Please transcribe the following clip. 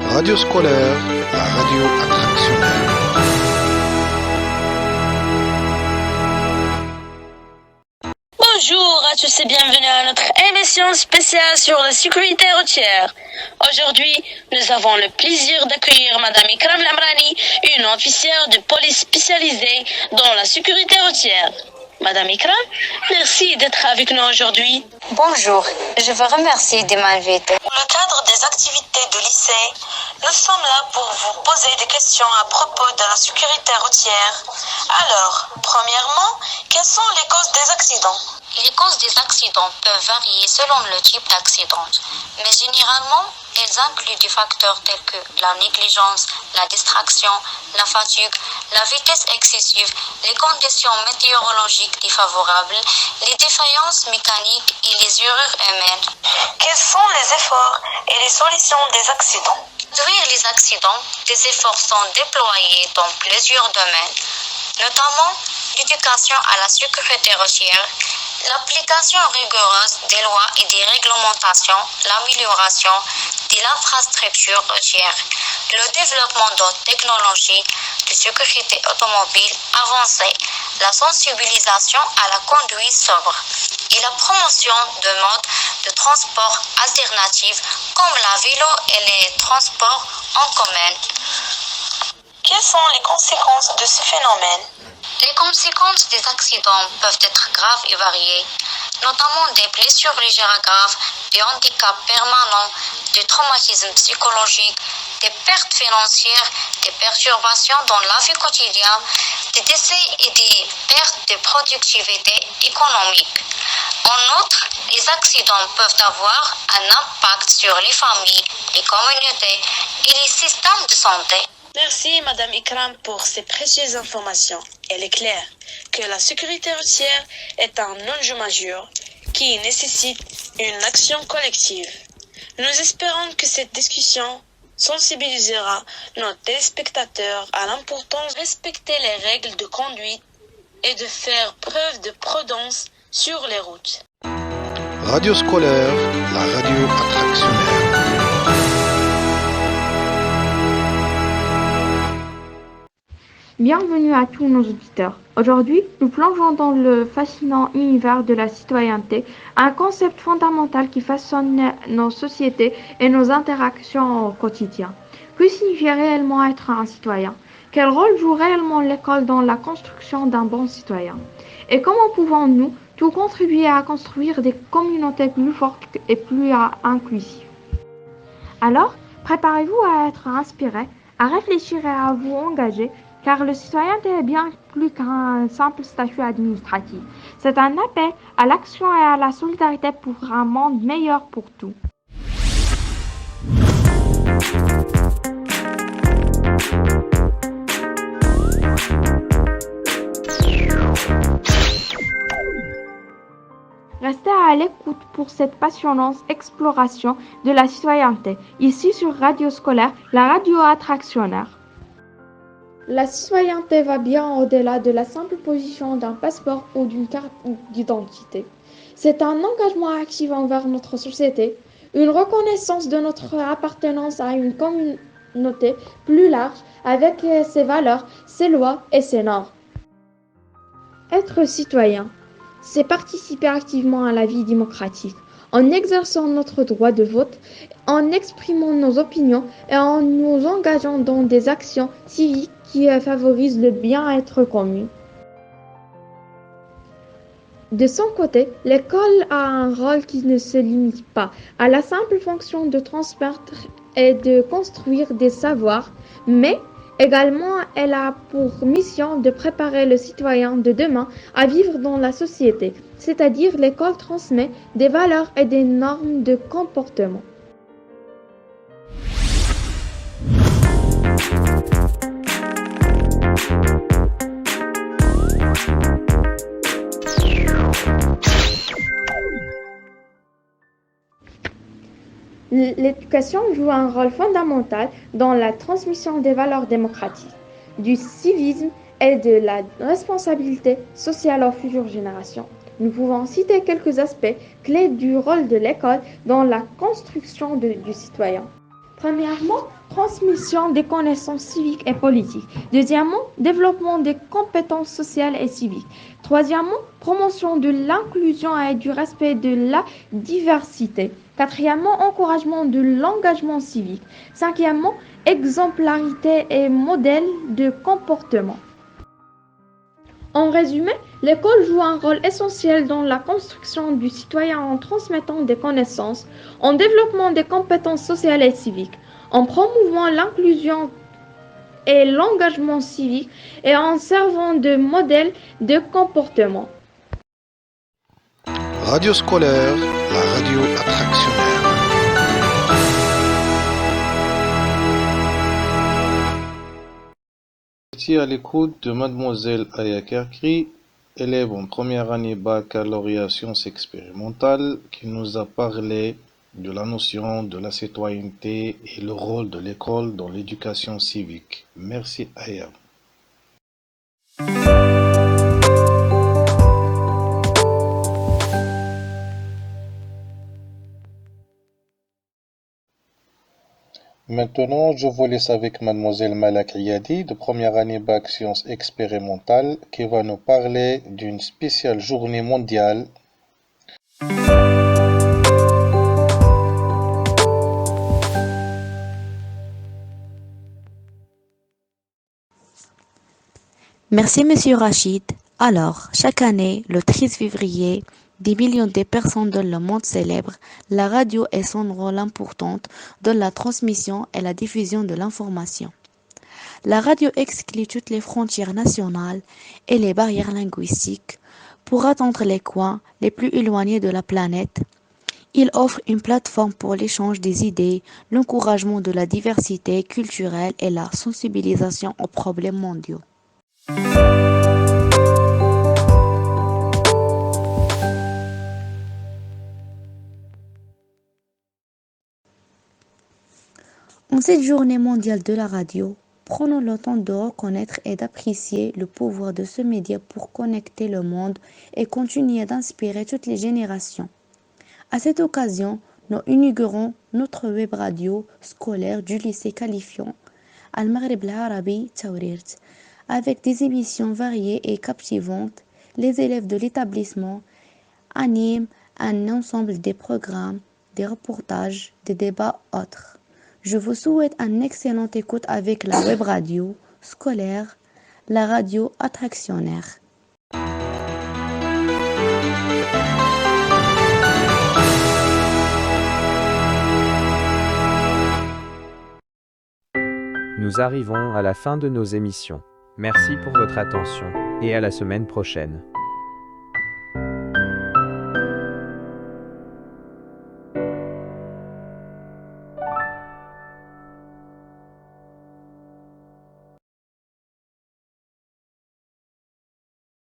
Radio scolaire, la radio attractionnelle. Bonjour à tous et bienvenue à notre émission spéciale sur la sécurité routière. Aujourd'hui, nous avons le plaisir d'accueillir Madame Ikram Lamrani, une officière de police spécialisée dans la sécurité routière. Madame Ikram, merci d'être avec nous aujourd'hui. Bonjour, je vous remercie de m'inviter. Dans le cadre des activités de lycée, nous sommes là pour vous poser des questions à propos de la sécurité routière. Alors, premièrement, quelles sont les causes des accidents? Les causes des accidents peuvent varier selon le type d'accident, mais généralement, elles incluent des facteurs tels que la négligence, la distraction, la fatigue, la vitesse excessive, les conditions météorologiques défavorables, les défaillances mécaniques et les erreurs humaines. Quels sont les efforts et les solutions des accidents? Pour réduire les accidents, des efforts sont déployés dans plusieurs domaines, notamment l'éducation à la sécurité routière, l'application rigoureuse des lois et des réglementations, l'amélioration de l'infrastructure routière, le développement de technologies de sécurité automobile avancées, la sensibilisation à la conduite sobre et la promotion de modes de transport alternatifs comme la vélo et les transports en commun. Quelles sont les conséquences de ce phénomène? Les conséquences des accidents peuvent être graves et variées, notamment des blessures légères graves, des handicaps permanents, des traumatismes psychologiques, des pertes financières, des perturbations dans la vie quotidienne, des décès et des pertes de productivité économique. En outre, les accidents peuvent avoir un impact sur les familles, les communautés et les systèmes de santé. Merci Madame Ikram pour ces précieuses informations. Il est clair que la sécurité routière est un enjeu majeur qui nécessite une action collective. Nous espérons que cette discussion sensibilisera nos téléspectateurs à l'importance de respecter les règles de conduite et de faire preuve de prudence sur les routes. Radio scolaire, la radio attractionnelle. Bienvenue à tous nos auditeurs. Aujourd'hui, nous plongeons dans le fascinant univers de la citoyenneté, un concept fondamental qui façonne nos sociétés et nos interactions au quotidien. Que signifie réellement être un citoyen? Quel rôle joue réellement l'école dans la construction d'un bon citoyen? Et comment pouvons-nous tout contribuer à construire des communautés plus fortes et plus inclusives? Alors, préparez-vous à être inspiré, à réfléchir et à vous engager, car le citoyenneté est bien plus qu'un simple statut administratif. C'est un appel à l'action et à la solidarité pour un monde meilleur pour tous. Restez à l'écoute pour cette passionnante exploration de la citoyenneté, ici sur Radio Scolaire, la radio attractionnaire. La citoyenneté va bien au-delà de la simple position d'un passeport ou d'une carte d'identité. C'est un engagement actif envers notre société, une reconnaissance de notre appartenance à une communauté plus large avec ses valeurs, ses lois et ses normes. Être citoyen, c'est participer activement à la vie démocratique, en exerçant notre droit de vote, en exprimant nos opinions et en nous engageant dans des actions civiques qui favorisent le bien-être commun. De son côté, l'école a un rôle qui ne se limite pas à la simple fonction de transmettre et de construire des savoirs, mais également elle a pour mission de préparer le citoyen de demain à vivre dans la société, c'est-à-dire l'école transmet des valeurs et des normes de comportement. L'éducation joue un rôle fondamental dans la transmission des valeurs démocratiques, du civisme et de la responsabilité sociale aux futures générations. Nous pouvons citer quelques aspects clés du rôle de l'école dans la construction du citoyen. Premièrement, transmission des connaissances civiques et politiques. Deuxièmement, développement des compétences sociales et civiques. Troisièmement, promotion de l'inclusion et du respect de la diversité. Quatrièmement, encouragement de l'engagement civique. Cinquièmement, exemplarité et modèle de comportement. En résumé, l'école joue un rôle essentiel dans la construction du citoyen en transmettant des connaissances, en développant des compétences sociales et civiques, en promouvant l'inclusion et l'engagement civique et en servant de modèle de comportement. Radio scolaire, la radio attractionnaire. Ici à l'écoute de Mademoiselle Aya Kerkri, élève en première année baccalauréat sciences expérimentales, qui nous a parlé de la notion de la citoyenneté et le rôle de l'école dans l'éducation civique. Merci Aya. Maintenant, je vous laisse avec Mademoiselle Malak Riyadi de première année bac sciences expérimentales qui va nous parler d'une spéciale journée mondiale. Merci Monsieur Rachid. Alors, chaque année, le 13 février, des millions de personnes dans le monde célèbrent la radio et son rôle important dans la transmission et la diffusion de l'information. La radio exclut toutes les frontières nationales et les barrières linguistiques pour atteindre les coins les plus éloignés de la planète. Il offre une plateforme pour l'échange des idées, l'encouragement de la diversité culturelle et la sensibilisation aux problèmes mondiaux. En cette journée mondiale de la radio, prenons le temps de reconnaître et d'apprécier le pouvoir de ce média pour connecter le monde et continuer d'inspirer toutes les générations. À cette occasion, nous inaugurons notre web radio scolaire du lycée qualifiant Al-Maghreb Al-Arabi Tawrirt. Avec des émissions variées et captivantes, les élèves de l'établissement animent un ensemble de programmes, des reportages, des débats autres. Je vous souhaite une excellente écoute avec la web radio scolaire, la radio attractionnaire. Nous arrivons à la fin de nos émissions. Merci pour votre attention et à la semaine prochaine.